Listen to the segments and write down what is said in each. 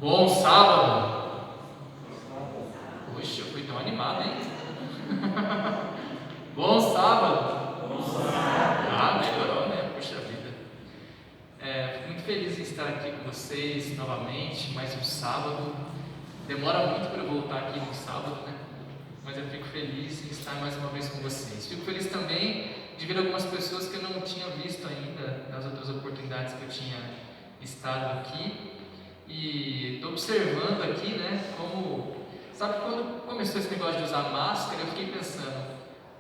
Bom sábado! Puxa, eu fui tão animado, hein? Bom sábado! Bom sábado! Ah, melhorou, né? Puxa vida. Fico muito feliz em estar aqui com vocês novamente, mais um sábado. Demora muito para eu voltar aqui no sábado, né? Mas eu fico feliz em estar mais uma vez com vocês. Fico feliz também de ver algumas pessoas que eu não tinha visto ainda nas outras oportunidades que eu tinha estado aqui. E estou observando aqui, né, como... Sabe, quando começou esse negócio de usar máscara, eu fiquei pensando,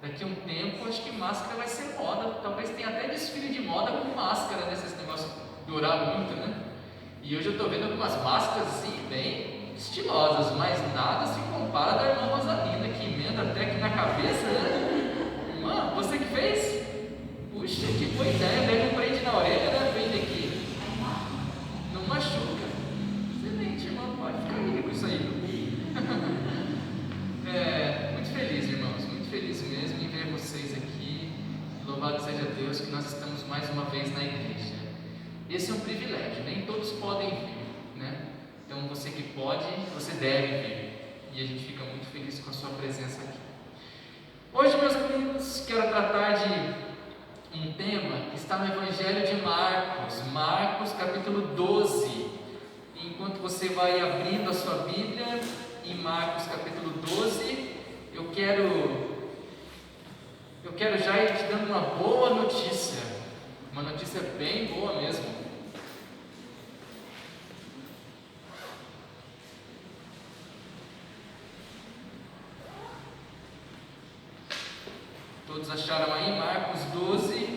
daqui a um tempo, acho que máscara vai ser moda. Talvez tenha até desfile de moda com máscara, né, se esse negócio durar muito, né? E hoje eu estou vendo algumas máscaras, assim, bem estilosas, mas nada se compara da irmã Rosalina, que emenda até aqui na cabeça, né? Irmã, você que fez? Puxa, que boa ideia, daí não prende na orelha, né? Prende aqui. Não machuca. Excelente, irmão, pode ficar rico com isso aí. Muito feliz, irmãos, muito feliz mesmo em ver vocês aqui. Louvado seja Deus que nós estamos mais uma vez na igreja. Esse é um privilégio, nem todos podem vir, né? Então você que pode, você deve vir. E a gente fica muito feliz com a sua presença aqui. Hoje, meus amigos, quero tratar de um tema que está no Evangelho de Marcos, Marcos capítulo 12. Enquanto você vai abrindo a sua Bíblia em Marcos capítulo 12, eu quero já ir te dando uma boa notícia, uma notícia bem boa mesmo. Todos acharam aí Marcos 12?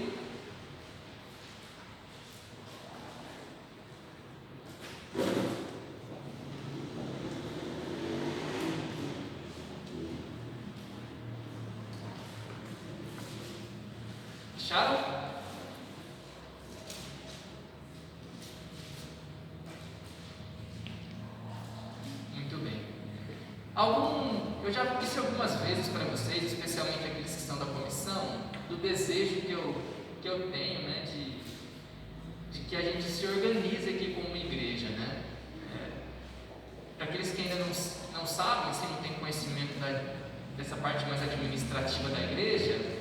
Acharam? Muito bem. Eu já disse algumas vezes para vocês, especialmente aqueles que são da comissão, do desejo que eu tenho, né, de que a gente se organize aqui como uma igreja, né? Para aqueles que ainda não sabem, se não têm conhecimento dessa parte mais administrativa da igreja,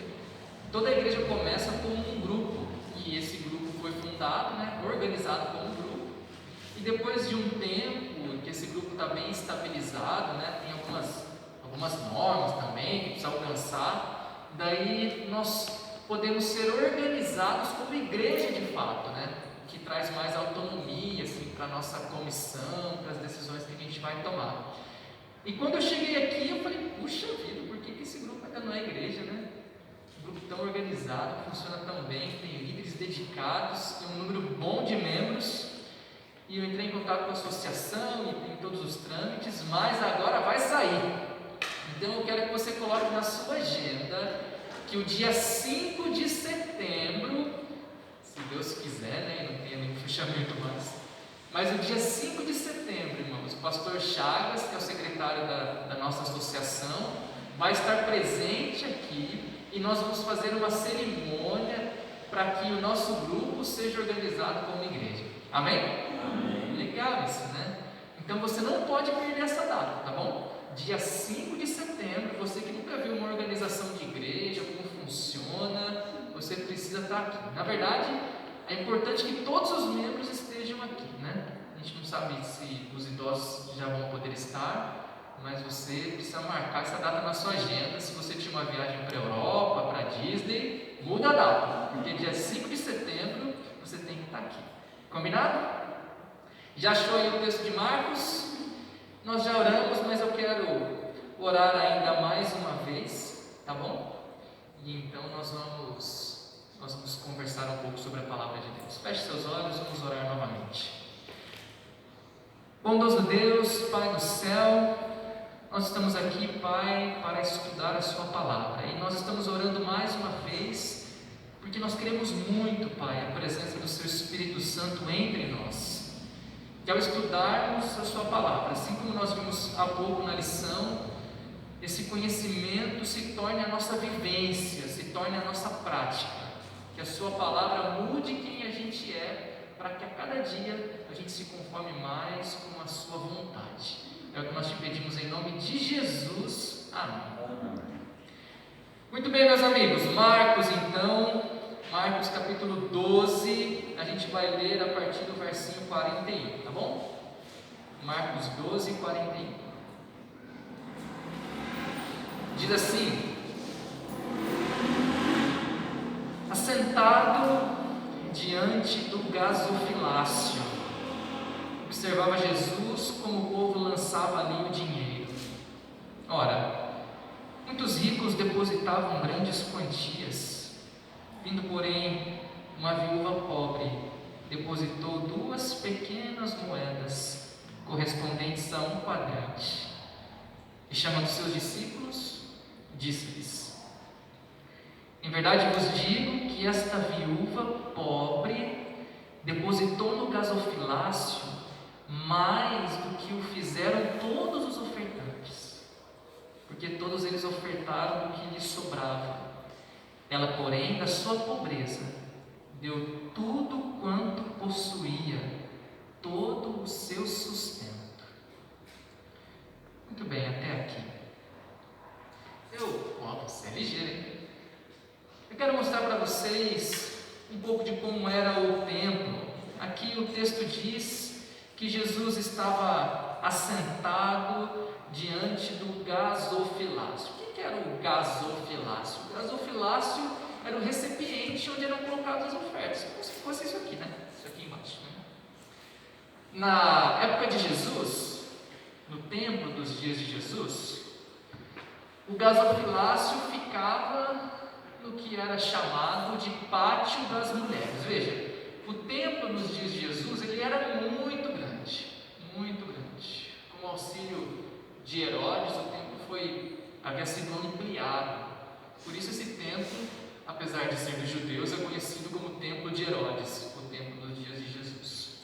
toda a igreja começa como um grupo, e esse grupo foi fundado, né, organizado como um grupo, e depois de um tempo que esse grupo está bem estabilizado, né, tem algumas normas também que precisa alcançar, daí nós podemos ser organizados como igreja de fato, né, que traz mais autonomia assim, para a nossa comissão, para as decisões que a gente vai tomar. E quando eu cheguei aqui, eu falei, puxa vida, por que esse grupo ainda não é igreja, né? Um grupo tão organizado, funciona tão bem, tem líderes dedicados, tem um número bom de membros. E eu entrei em contato com a associação e tem todos os trâmites, mas agora vai sair. Então eu quero que você coloque na sua agenda que o dia 5 de setembro, se Deus quiser, né, não tenha nenhum fechamento mais, mas o dia 5 de setembro, irmãos, o pastor Chagas, que é o secretário da nossa associação, vai estar presente aqui e nós vamos fazer uma cerimônia para que o nosso grupo seja organizado como igreja. Amém? Amém. Legal isso, né? Então você não pode perder essa data, tá bom? Dia 5 de setembro, você que nunca viu uma organização de igreja, como funciona, você precisa estar aqui. Na verdade, é importante que todos os membros estejam aqui, né? A gente não sabe se os idosos já vão poder estar, mas você precisa marcar essa data na sua agenda. Se você tinha uma viagem para a Europa, para a Disney, muda a data, porque dia 5 de setembro você tem que estar aqui. Combinado? Já achou aí o texto de Marcos? Nós já oramos, mas eu quero orar ainda mais uma vez, tá bom? E então nós vamos conversar um pouco sobre a palavra de Deus. Feche seus olhos, vamos orar novamente. Bondoso Deus, Pai do céu, nós estamos aqui, Pai, para estudar a sua palavra. E nós estamos orando mais uma vez, porque nós queremos muito, Pai, a presença do Seu Espírito Santo entre nós. Que ao estudarmos a sua palavra, assim como nós vimos há pouco na lição, esse conhecimento se torne a nossa vivência, se torne a nossa prática. Que a sua palavra mude quem a gente é para que a cada dia a gente se conforme mais com a sua vontade. É o que nós te pedimos em nome de Jesus. Amém. Muito bem, meus amigos, Marcos então, Marcos capítulo 12, a gente vai ler a partir do versinho 41, tá bom? Marcos 12, 41. Diz assim: assentado diante do gasofilácio, observava Jesus como o povo lançava ali o dinheiro. Ora, muitos ricos depositavam grandes quantias. Vindo, porém, uma viúva pobre, depositou 2 pequenas moedas, correspondentes a 1 quadrante. E chamando seus discípulos, disse-lhes: em verdade vos digo que esta viúva pobre depositou no gasofilácio mais do que o fizeram todos os ofertantes, porque todos eles ofertaram do que lhes sobrava. Ela, porém, da sua pobreza, deu tudo quanto possuía, todo o seu sustento. Muito bem, até aqui. Você é ligeiro, hein? Eu quero mostrar para vocês um pouco de como era o templo. Aqui o texto diz que Jesus estava assentado diante do gasofilácio. O que era o gasofilácio? O gasofilácio era o recipiente onde eram colocadas as ofertas, como se fosse isso aqui, né? Isso aqui embaixo, né? Na época de Jesus, no templo dos dias de Jesus, o gasofilácio ficava no que era chamado de pátio das mulheres. Veja, o templo nos dias de Jesus ele era muito grande, muito grande. Com o auxílio de Herodes, o templo havia sido ampliado. Por isso esse templo, apesar de ser dos judeus, é conhecido como Templo de Herodes, o templo dos dias de Jesus.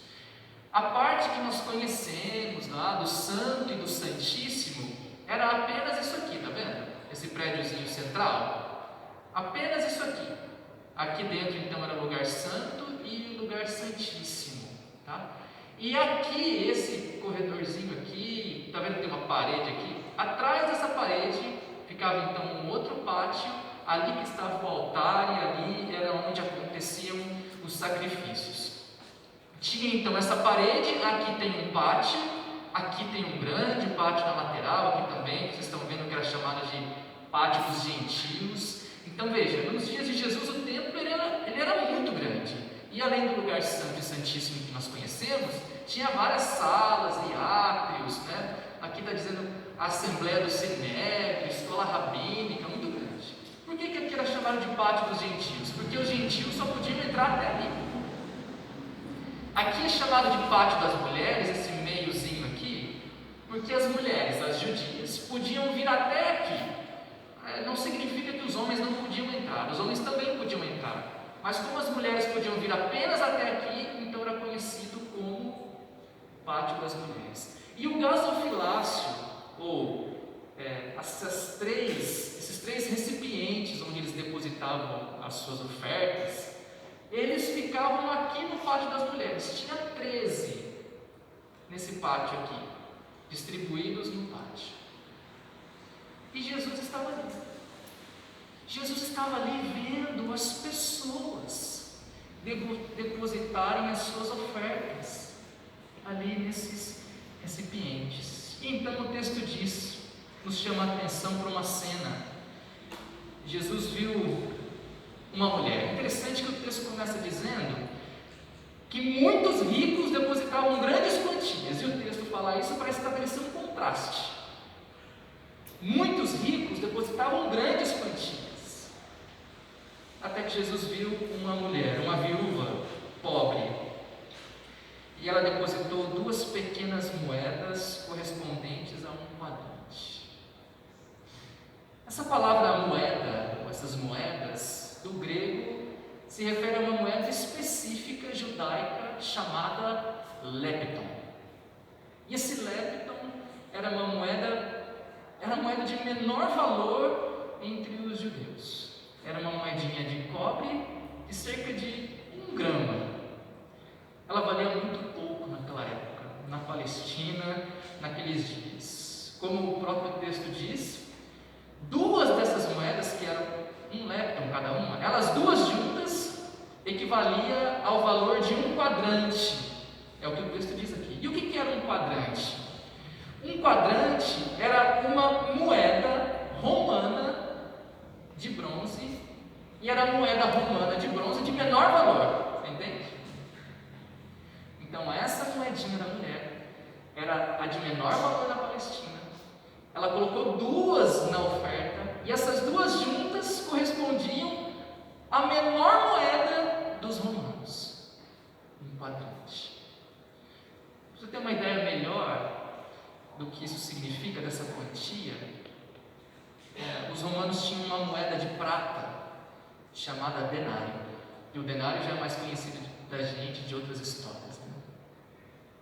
A parte que nós conhecemos lá do Santo e do Santíssimo era apenas isso aqui, tá vendo? Esse prédiozinho central. Apenas isso aqui. Aqui dentro então era o lugar santo e o lugar santíssimo, tá? E aqui, esse corredorzinho aqui, tá vendo que tem uma parede aqui? Atrás dessa parede ficava então um outro pátio, ali que estava o altar e ali era onde aconteciam os sacrifícios. Tinha então essa parede, aqui tem um pátio, aqui tem um grande pátio na lateral, aqui também, vocês estão vendo que era chamado de pátio dos gentios. Então veja, nos dias de Jesus o templo ele era muito grande, e além do lugar santo e santíssimo que nós conhecemos, tinha várias salas e átrios, né? Aqui está dizendo a Assembleia do Sinédrio, Escola Rabínica, muito grande. Por que aqui era chamado de pátio dos gentios? Porque os gentios só podiam entrar até ali. Aqui é chamado de pátio das mulheres, esse meiozinho aqui, porque as mulheres, as judias, podiam vir até aqui. Não significa que os homens não podiam entrar, os homens também podiam entrar, mas como as mulheres podiam vir apenas até aqui, então era conhecido como pátio das mulheres. E o gasofilácio, ou esses três recipientes onde eles depositavam as suas ofertas, eles ficavam aqui no pátio das mulheres. Tinha 13 nesse pátio aqui, distribuídos no pátio. E Jesus estava ali. Jesus estava ali vendo as pessoas depositarem as suas ofertas ali nesses recipientes. E então o texto diz, nos chama a atenção para uma cena. Jesus viu uma mulher. Interessante que o texto começa dizendo que muitos ricos depositavam grandes quantias, e o texto fala isso para estabelecer um contraste. Muitos ricos depositavam grandes quantias, até que Jesus viu uma mulher, uma viúva pobre, e ela depositou 2 pequenas moedas correspondentes a 1 quadrante. Essa palavra moeda, ou essas moedas, do grego, se refere a uma moeda específica judaica chamada lepton. E esse lepton era uma moeda de menor valor entre os judeus. Era uma moedinha de cobre de cerca de 1 grama. ela valia muito pouco naquela época, na Palestina, naqueles dias. Como o próprio texto diz, duas dessas moedas, que eram um lepton cada uma, elas duas juntas equivalia ao valor de um quadrante. É o que o texto diz aqui. E o que era um quadrante? Um quadrante era uma moeda romana de bronze, e era a moeda romana de bronze de menor valor, você entende? Então essa moedinha da mulher era a de menor valor na Palestina. Ela colocou duas na oferta, e essas duas juntas correspondiam à menor moeda dos romanos, um quadrante. Para você ter uma ideia melhor do que isso significa, dessa quantia, os romanos tinham uma moeda de prata chamada denário, e o denário já é mais conhecido da gente de outras histórias, né?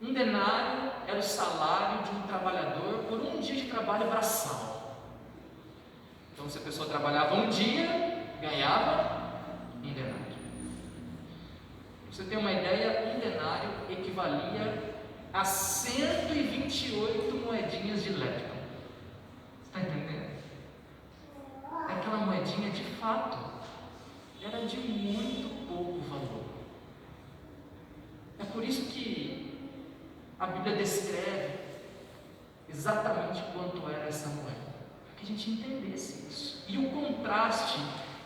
Um denário era o salário de um trabalhador por um dia de trabalho braçal. Então, se a pessoa trabalhava um dia, ganhava um denário. Para você ter uma ideia, um denário equivalia a 128 moedinhas de lepton. Você está entendendo? Aquela moedinha, de fato, era de muito pouco valor. É por isso que a Bíblia descreve exatamente quanto era essa moeda, para que a gente entendesse isso. E o contraste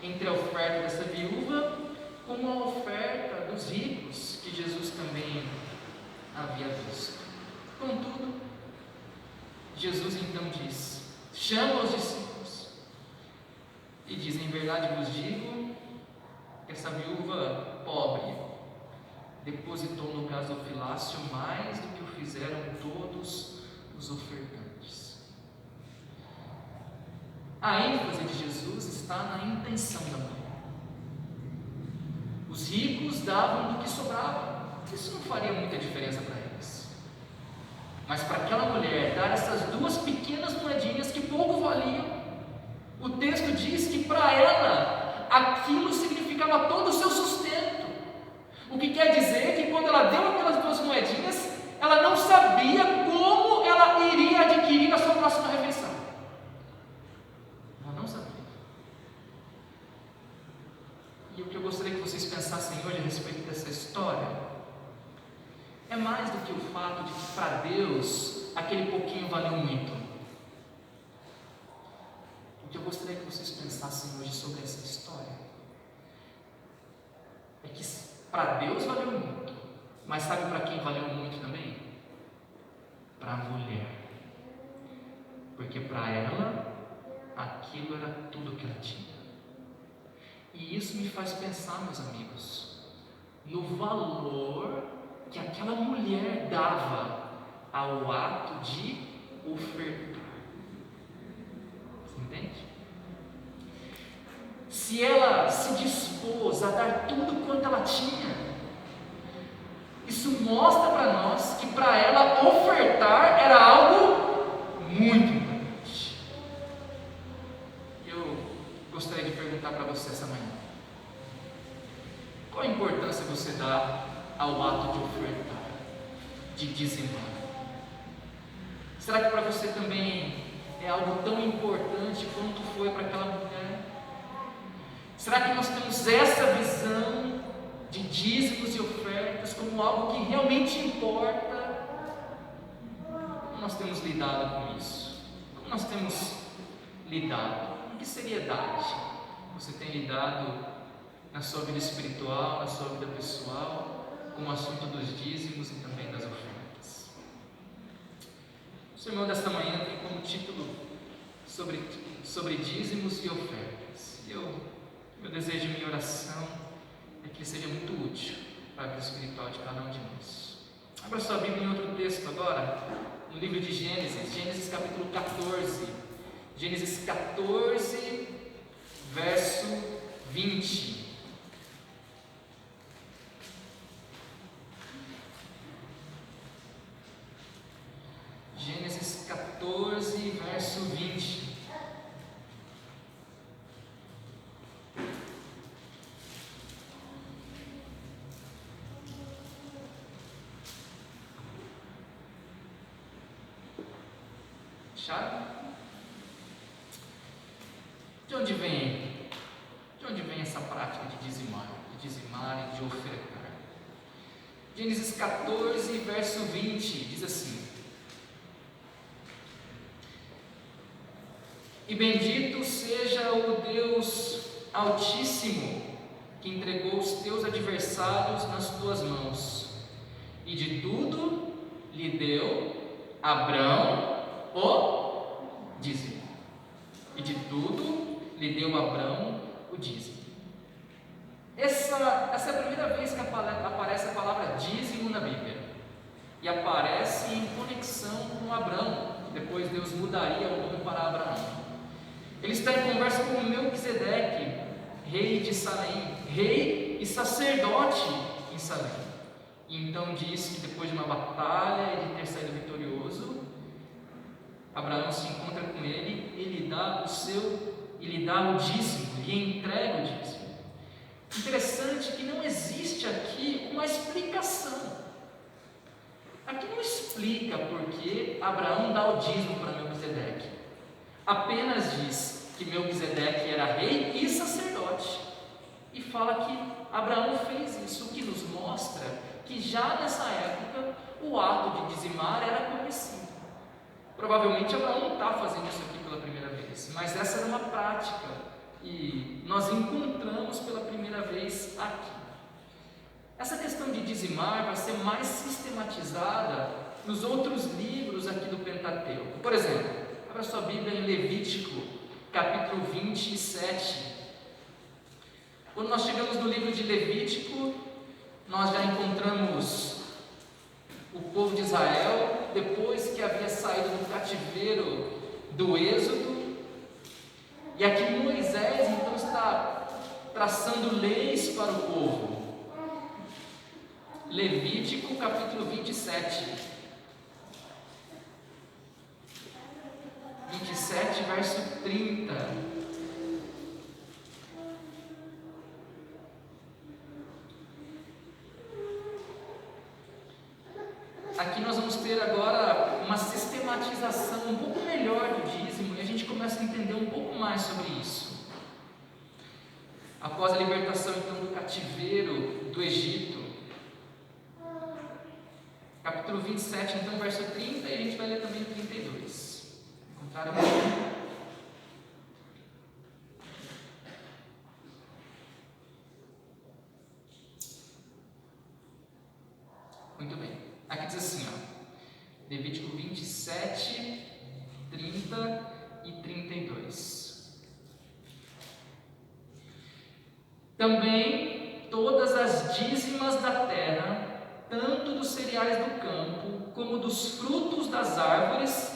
entre a oferta dessa viúva com a oferta dos ricos, que Jesus também havia visto. Contudo, Jesus então diz, chama os discípulos e diz: em verdade vos digo, essa viúva pobre depositou no gasofilácio mais do que o fizeram todos os ofertantes. A ênfase de Jesus está na intenção da mulher. Os ricos davam do que sobrava. Isso não faria muita diferença para eles. Mas para aquela mulher dar essas duas pequenas moedinhas que pouco valiam, o texto diz que para ela aquilo significava todo o seu sustento. O que quer dizer que quando ela deu aquelas duas moedinhas, ela não sabia como ela iria adquirir a sua próxima refeição. Ela não sabia. E o que eu gostaria que vocês pensassem hoje a respeito dessa história é mais do que o fato de que para Deus aquele pouquinho valeu muito. O que eu gostaria que vocês pensassem hoje sobre essa história é que para Deus valeu muito, mas sabe para quem valeu muito também? Para a mulher. Porque para ela aquilo era tudo que ela tinha. E isso me faz pensar, meus amigos, no valor que aquela mulher dava ao ato de ofertar. Você entende? Se ela se dispôs a dar tudo quanto ela tinha, isso mostra para nós que para ela ofertar era algo muito importante. Eu gostaria de perguntar para você essa manhã: qual a importância você dá ao ato de ofertar, de dizimar? Será que para você também é algo tão importante quanto foi para aquela mulher? Será que nós temos essa visão de dízimos e ofertas como algo que realmente importa? Como nós temos lidado com isso? Como nós temos lidado? Com que seriedade você tem lidado na sua vida espiritual, na sua vida pessoal, com o assunto dos dízimos e também das ofertas? O sermão desta manhã tem como título sobre dízimos e ofertas. Meu desejo e minha oração é que ele seja muito útil para a vida espiritual de cada um de nós. Abra sua Bíblia em outro texto agora, no livro de Gênesis capítulo 14. Gênesis 14, verso 20. Gênesis 14, verso 20. Acharam? De onde vem essa prática de dizimar e de ofertar? Gênesis 14, verso 20, diz assim: E bendito seja o Deus Altíssimo, que entregou os teus adversários nas tuas mãos, e de tudo lhe deu Abrão o dízimo. E de tudo lhe deu Abrão o dízimo. Essa é a primeira vez que aparece a palavra dízimo na Bíblia. E aparece em conexão com Abrão, que depois Deus mudaria o nome para Abraão. Ele está em conversa com Melquisedeque, rei de Salém, rei e sacerdote em Salém. E então diz que depois de uma batalha e de ter saído vitorioso, Abraão se encontra com ele e lhe dá o dízimo, lhe entrega o dízimo. Interessante que não existe aqui uma explicação. Aqui não explica por que Abraão dá o dízimo para Melquisedeque. Apenas diz que Melquisedeque era rei e sacerdote. E fala que Abraão fez isso, o que nos mostra que já nessa época o ato de dizimar era conhecido. Provavelmente Abraão não está fazendo isso aqui pela primeira vez, mas essa era uma prática e nós encontramos pela primeira vez aqui. Essa questão de dizimar vai ser mais sistematizada nos outros livros aqui do Pentateuco. Por exemplo, abra sua Bíblia em Levítico, capítulo 27. Quando nós chegamos no livro de Levítico, nós já encontramos o povo de Israel, depois que havia saído do cativeiro do Êxodo, e aqui Moisés então está traçando leis para o povo. Levítico capítulo 27, verso 30. Aqui nós vamos ter agora uma sistematização um pouco melhor do dízimo e a gente começa a entender um pouco mais sobre isso. Após a libertação então do cativeiro do Egito, capítulo 27, então verso 30, e a gente vai ler também o 32. Encontraram? Muito bem. Aqui diz assim, Levítico 27, 30 e 32. Também todas as dízimas da terra, tanto dos cereais do campo, como dos frutos das árvores,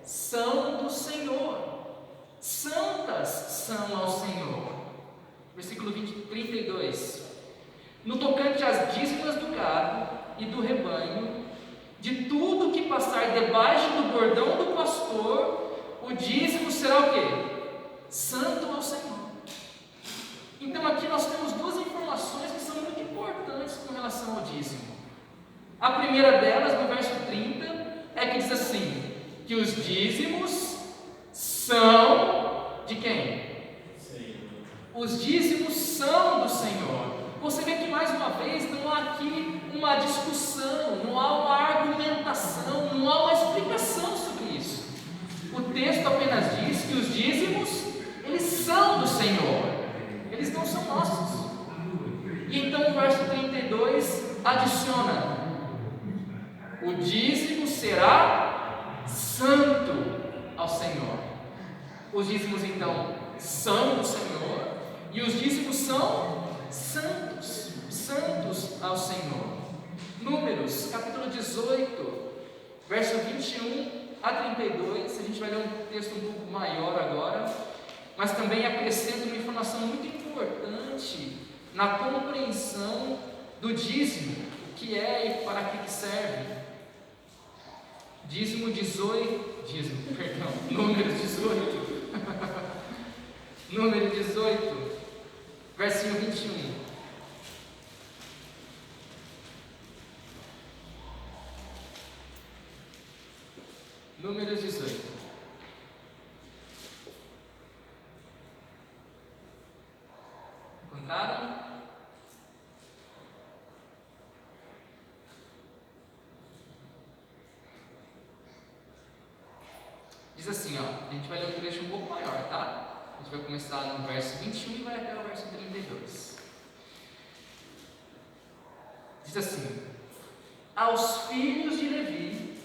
são do Senhor. Santas são ao Senhor. Versículo 32. No tocante às dízimas do gado e do rebanho, de tudo que passar debaixo do bordão do pastor, o dízimo será o quê? Santo ao Senhor. Então aqui nós temos duas informações que são muito importantes com relação ao dízimo. A primeira delas, no verso 30, é que diz assim, que os dízimos são de quem? Senhor. Os dízimos são do Senhor. Você vê que mais uma vez não há aqui uma discussão, não há uma argumentação, não há uma explicação sobre isso. O texto apenas diz que os dízimos, eles são do Senhor, eles não são nossos. E então o verso 32 adiciona: o dízimo será santo ao Senhor. Os dízimos então são do Senhor e os dízimos são santos, santos ao Senhor. Números, capítulo 18, verso 21 a 32, a gente vai ler um texto um pouco maior agora, mas também acrescenta uma informação muito importante na compreensão do dízimo, o que é e para que serve. Números 18, Número 18, versinho 21. Números 18. Diz assim, ó, a gente vai ler um trecho um pouco maior, tá? A gente vai começar no verso 21 e vai até o verso 32. Diz assim: aos filhos de Levi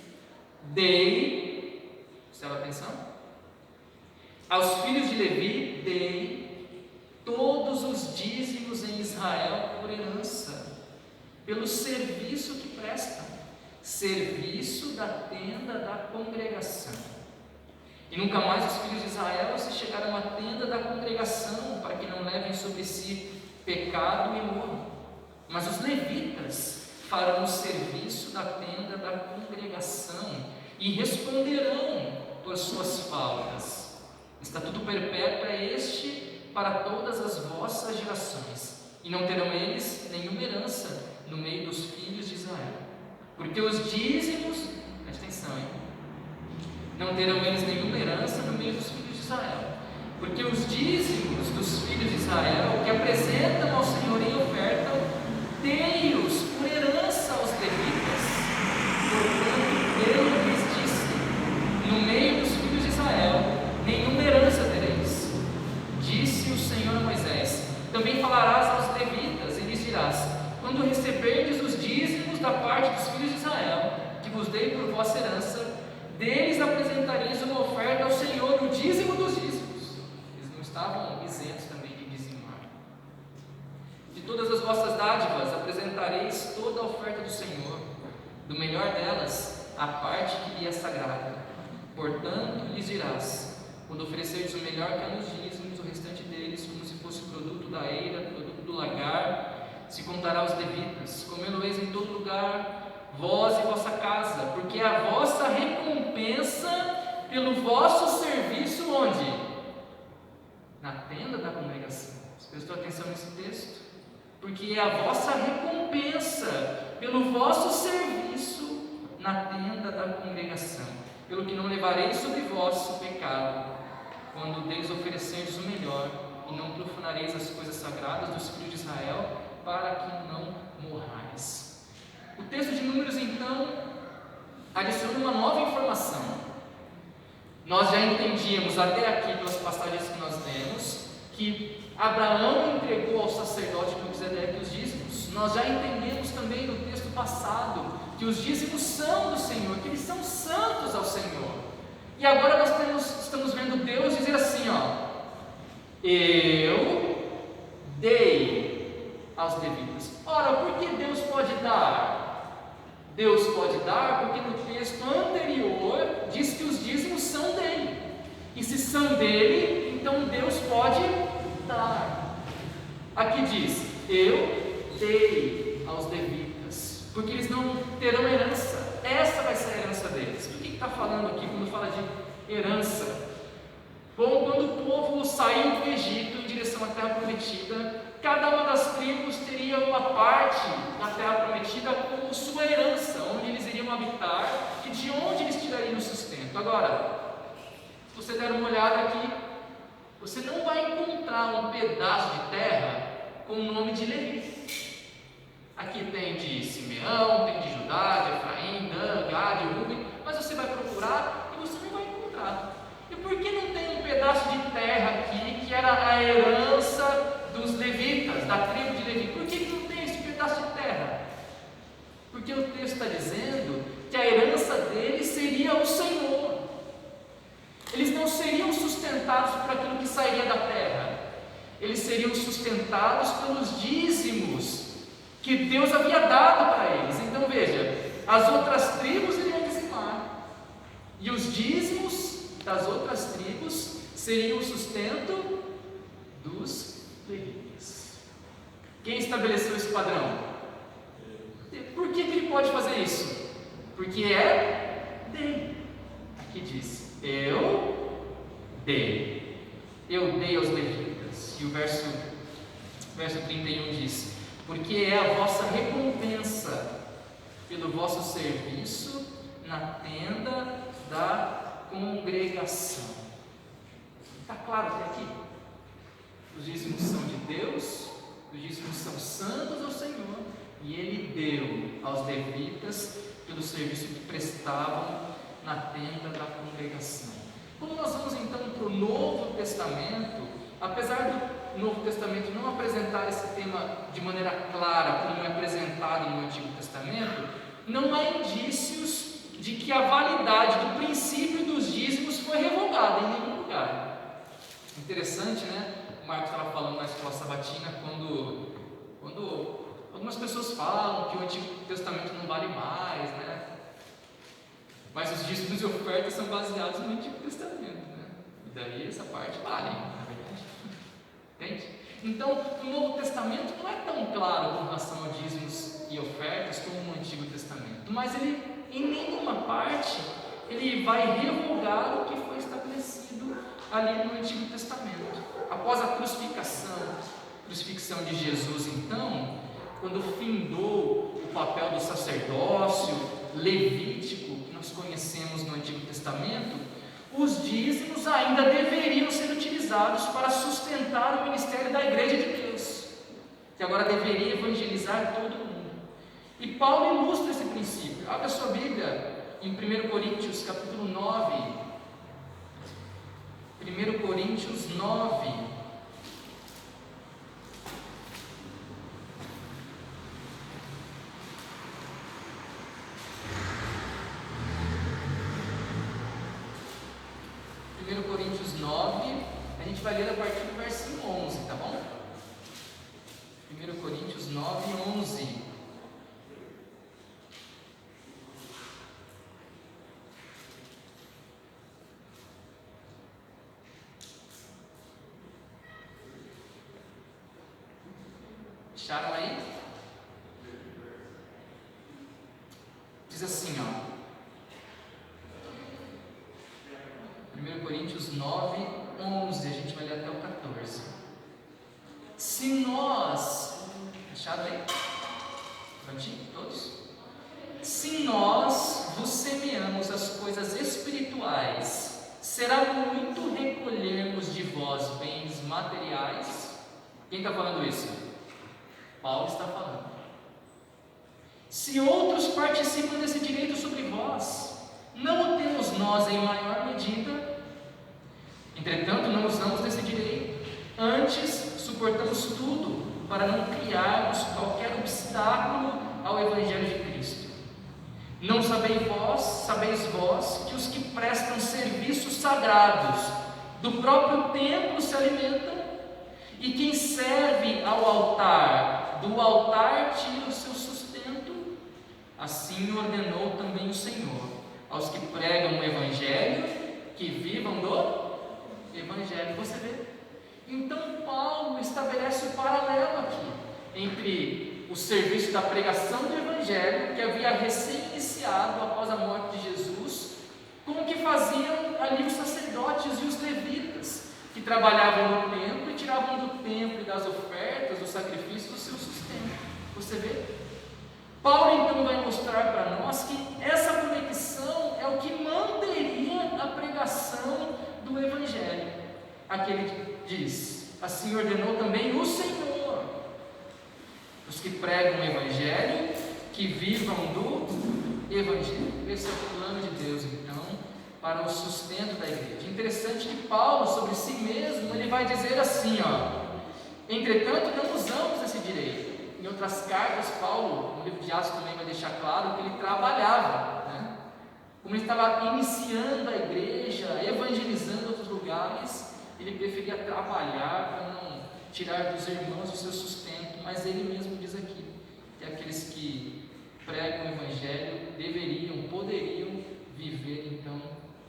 dei, presta atenção, aos filhos de Levi dei todos os dízimos em Israel por herança, pelo serviço que prestam, serviço da tenda da congregação. E nunca mais os filhos de Israel se chegaram à tenda da congregação, para que não levem sobre si pecado e morram. Mas os levitas farão o serviço da tenda da congregação e responderão por suas faltas. Estatuto perpétuo é este para todas as vossas gerações, e não terão eles nenhuma herança no meio dos filhos de Israel. Porque os dízimos, preste atenção, hein? Não terão eles nenhuma herança no meio dos filhos de Israel. Porque os dízimos dos filhos de Israel, que apresentam ao Senhor em oferta, dei-os por herança aos levitas. Portanto, eu lhes disse: no meio dos filhos de Israel, nenhuma herança tereis. Disse o Senhor a Moisés: também falarás aos levitas e lhes dirás: quando receberdes os dízimos da parte dos filhos de Israel, que vos dei por vossa herança, deles apresentareis uma oferta ao Senhor, o dízimo dos dízimos. Eles não estavam isentos também de dizimar. De todas as vossas dádivas apresentareis toda a oferta do Senhor, do melhor delas, a parte que lhe é sagrada. Portanto, lhes dirás: quando oferecerdes o melhor que há nos dízimos, o restante deles, como se fosse produto da eira, produto do lagar, se contará aos levitas. Comê-lo-eis em todo lugar, vós e vossa casa, porque é a vossa recompensa pelo vosso serviço onde? Na tenda da congregação. Você prestou atenção nesse texto? Porque é a vossa recompensa pelo vosso serviço na tenda da congregação, pelo que não levareis sobre vós o pecado, quando deles oferecerdes o melhor, e não profanareis as coisas sagradas dos filhos de Israel, para que não morrais. O texto de Números, então, adiciona uma nova informação. Nós já entendíamos até aqui, pelas passagens que nós lemos, que Abraão entregou ao sacerdote Melquisedeque os dízimos. Nós já entendemos também no texto passado que os dízimos são do Senhor, que eles são santos ao Senhor. E agora nós estamos vendo Deus dizer assim, ó: eu dei aos levitas. Ora, por que Deus pode dar? Deus pode dar porque no texto anterior diz que os dízimos são dele. E se são dele, então Deus pode dar. Aqui diz: eu dei aos levitas, porque eles não terão herança. Essa vai ser a herança deles. O que está falando aqui quando fala de herança? Bom, quando o povo saiu do Egito em direção à terra prometida, cada uma das tribos teria uma parte na terra prometida como sua herança, onde eles iriam habitar e de onde eles tirariam o sustento. Agora, se você der uma olhada aqui, você não vai encontrar um pedaço de terra com o nome de Levi. Aqui tem de Simeão, tem de Judá, de Efraim, Dan, Gad, Ruben, mas você vai procurar e você não vai encontrar. E por que não tem um pedaço de terra aqui que era a herança dos levitas, da tribo de Levi? Por que não tem esse pedaço de terra? Porque o texto está dizendo que a herança deles seria o Senhor. Eles não seriam sustentados por aquilo que sairia da terra. Eles seriam sustentados pelos dízimos que Deus havia dado para eles. Então veja, as outras tribos iriam dizimar, e os dízimos das outras tribos seriam o sustento dos levitas. Quem estabeleceu esse padrão? Por que ele pode fazer isso? Porque é dele. Aqui diz: eu dei aos levitas. E o verso 31 diz: porque é a vossa recompensa pelo vosso serviço na tenda da congregação. Está claro até aqui? Os dízimos são de Deus, os dízimos são santos ao Senhor, e Ele deu aos levitas pelo serviço que prestavam na tenda da congregação. Quando nós vamos então para o Novo Testamento, apesar do Novo Testamento não apresentar esse tema de maneira clara, como é apresentado no Antigo Testamento, não há indícios de que a validade do princípio dos dízimos foi revogada em nenhum lugar. Interessante, né? O Marcos estava falando na escola sabatina, quando algumas pessoas falam que o Antigo Testamento não vale mais, né? Mas os dízimos e ofertas são baseados no Antigo Testamento, né? E daí essa parte vale, na verdade. Entende? Então, o Novo Testamento não é tão claro com relação a dízimos e ofertas como no Antigo Testamento, mas ele, em nenhuma parte, ele vai revogar o que foi estabelecido ali no Antigo Testamento. Após a crucifixão de Jesus, então, quando findou o papel do sacerdócio levítico que nós conhecemos no Antigo Testamento, os dízimos ainda deveriam ser utilizados para sustentar o ministério da Igreja de Deus, que agora deveria evangelizar todo mundo. E Paulo ilustra esse princípio. Abra a sua Bíblia em 1 Coríntios capítulo 9. 1 Coríntios 9. Coríntios 9, a gente vai ler a partir do versículo 11, tá bom? 1 Coríntios 9, 11. Acharam aí? Diz assim, ó. 1 Coríntios 9, 11, a gente vai ler até o 14. Se nós, acharam aí? Prontinho? Todos? Se nós vos semeamos as coisas espirituais, será muito recolhermos de vós bens materiais? Quem está falando isso? Paulo está falando. Se outros participam desse direito sobre vós, não o temos nós em maior medida? Entretanto, não usamos desse direito, antes suportamos tudo para não criarmos qualquer obstáculo ao Evangelho de Cristo. Não sabeis vós que os que prestam serviços sagrados do próprio templo se alimentam, e quem serve ao altar, do altar tira o seu sustento? Assim ordenou também o Senhor aos que pregam o Evangelho, que vivam do Evangelho. Você vê? Então Paulo estabelece o paralelo aqui entre o serviço da pregação do Evangelho, que havia recém-iniciado após a morte de Jesus, com o que faziam ali os sacerdotes e os levitas, que trabalhavam no templo e tiravam do templo e das ofertas, dos sacrifícios, o seu sustento. Você vê? Paulo então vai mostrar para nós que essa conexão é o que manteria a pregação do Evangelho. Aqui ele diz: assim ordenou também o Senhor, os que pregam o Evangelho, que vivam do Evangelho. Esse é o plano de Deus então para o sustento da igreja. Interessante que Paulo, sobre si mesmo, ele vai dizer assim, ó: entretanto não usamos esse direito. Em outras cartas, Paulo, no livro de Atos também vai deixar claro que ele trabalhava, né? Como ele estava iniciando a igreja, evangelizando outros lugares, ele preferia trabalhar para não tirar dos irmãos o seu sustento. Mas ele mesmo diz aqui que aqueles que pregam o Evangelho poderiam viver então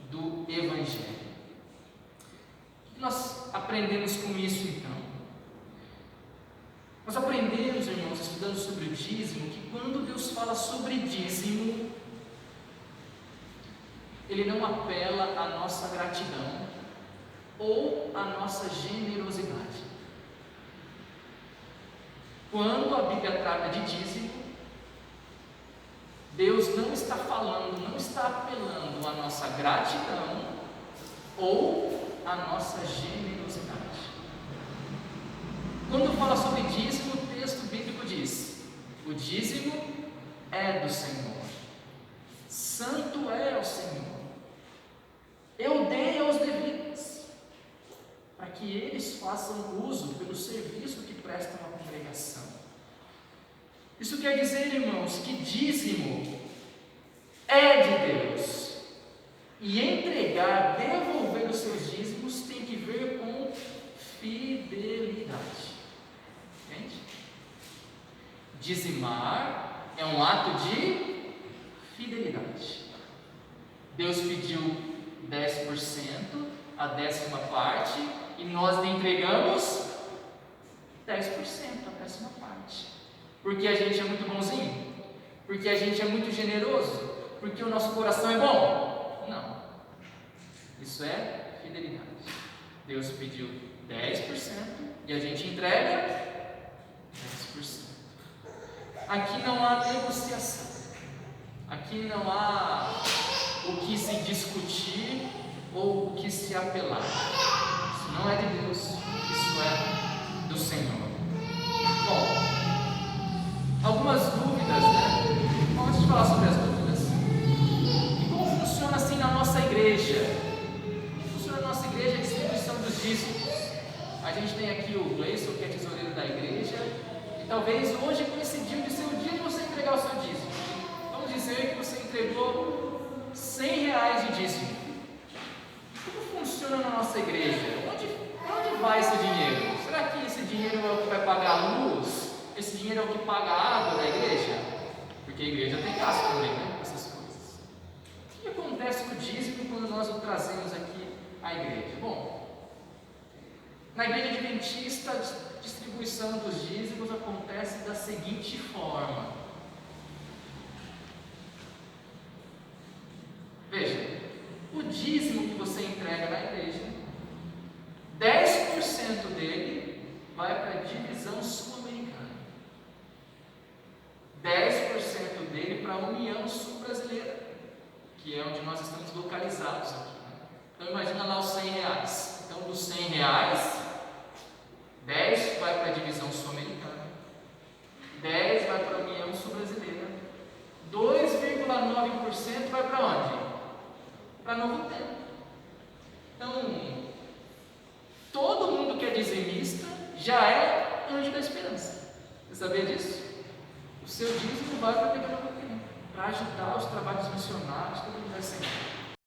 do Evangelho. O que nós aprendemos com isso então? Nós aprendemos, irmãos, estudando sobre o dízimo, que quando Deus fala sobre dízimo, Ele não apela à nossa gratidão ou à nossa generosidade. Quando a Bíblia trata de dízimo, Deus não está falando, não está apelando à nossa gratidão ou à nossa generosidade. Quando fala sobre dízimo, o texto bíblico diz: o dízimo é do Senhor, santo é o Senhor. Eu dei aos que eles façam uso pelo serviço que prestam à congregação. Isso quer dizer, irmãos, que dízimo é de Deus. E entregar, devolver os seus dízimos tem que ver com fidelidade. Entende? Dizimar é um ato de fidelidade. Deus pediu 10%, a 10ª parte, e nós lhe entregamos 10%, a 10ª parte. Porque a gente é muito bonzinho? Porque a gente é muito generoso? Porque o nosso coração é bom? Não. Isso é fidelidade. Deus pediu 10% e a gente entrega 10%. Aqui não há negociação. Aqui não há o que se discutir ou o que se apelar. Isso não é de Deus, isso é do Senhor. Bom, algumas dúvidas, né? Vamos falar sobre as dúvidas. E como funciona assim na nossa igreja? Como funciona na nossa igreja a distribuição dos dízimos? A gente tem aqui o Gleison, que é tesoureiro da igreja, e talvez hoje coincidiu de ser o dia de você entregar o seu dízimo. Vamos dizer que você entregou R$100 de dízimo. Como funciona na nossa igreja? Onde vai esse dinheiro? Será que esse dinheiro é o que vai pagar a luz? Esse dinheiro é o que paga a água da igreja? Porque a igreja tem gasto também, né? Com essas coisas. O que acontece com o dízimo quando nós o trazemos aqui à igreja? Bom, na igreja adventista, a distribuição dos dízimos acontece da seguinte forma. Veja, o dízimo que você entrega na igreja, 10% dele vai para a divisão sul-americana, 10% dele para a União Sul-Brasileira, que é onde nós estamos localizados aqui. Né? Então imagina lá os R$100. Então dos R$100, 10 vai para a divisão sul-americana, 10 vai para a União Sul-Brasileira, 2,9% vai para onde? Para Novo Tempo. Então, todo mundo que é dizimista já é anjo da esperança. Você sabia disso? O seu dízimo vai para pegar Novo Tempo, para ajudar os trabalhos missionários, tudo que vai ser.